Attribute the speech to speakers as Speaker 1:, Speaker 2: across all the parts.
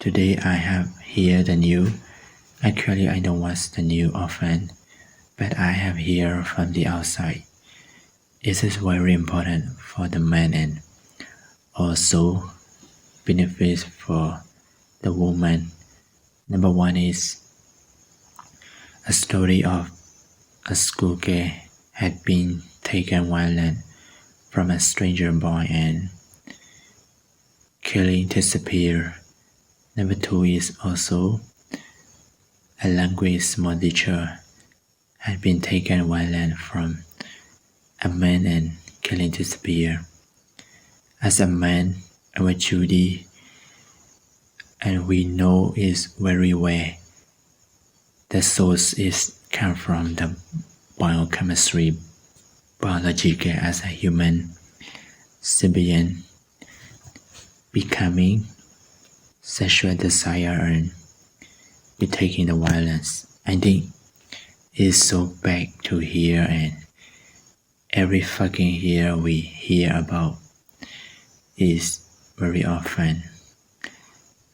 Speaker 1: Today I have here the new. Actually, I don't watch the new often, but I have here from the outside. It is very important for the man and also benefits for the woman. Number one is a story of a schoolgirl had been taken violent from a stranger boy and killing disappear. Number two is also a language small teacher had been taken violent from a man and killing disappear. As a man, our duty, and we know is very well. The source is come from the biochemistry, biological as a human symbiont, becoming sexual desire and be taking the violence. I think it's so bad to hear, and every fucking year we hear about is very often.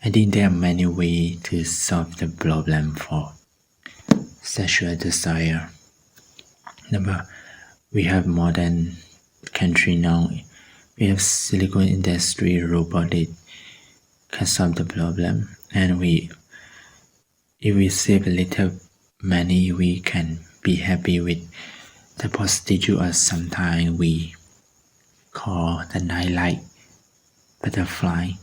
Speaker 1: I think there are many ways to solve the problem for sexual desire. We have modern country now. We have silicon industry, robotic can solve the problem, and if we save a little money, we can be happy with the prostitute, or sometimes we call the nightlight butterfly.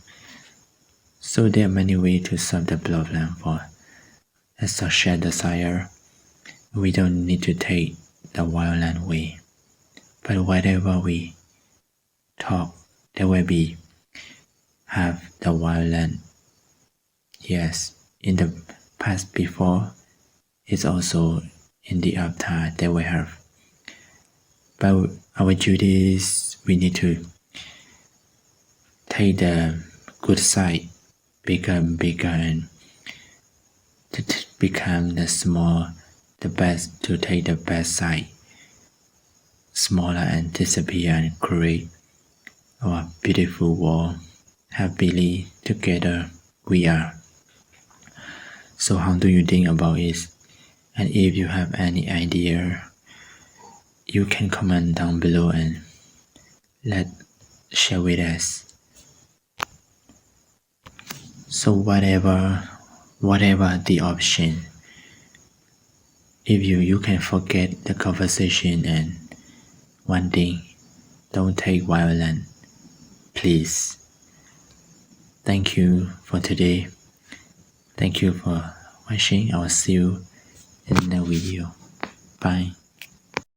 Speaker 1: So there are many ways to solve the problem for the sexual desire. We don't need to take the violent way, but whatever we talk, there will be have the violent. Yes, in the past before, it's also in the after they will have. But our duty is we need to take the good side, become bigger, and to become the small, the best, to take the best side, smaller, and disappear and create our beautiful world. Happily together we are. So how do you think about it? And if you have any idea, you can comment down below and share with us. So whatever the option, if you can forget the conversation, and one thing, don't take violence, please. Thank you for today. Thank you for watching. I will see you in the video. Bye.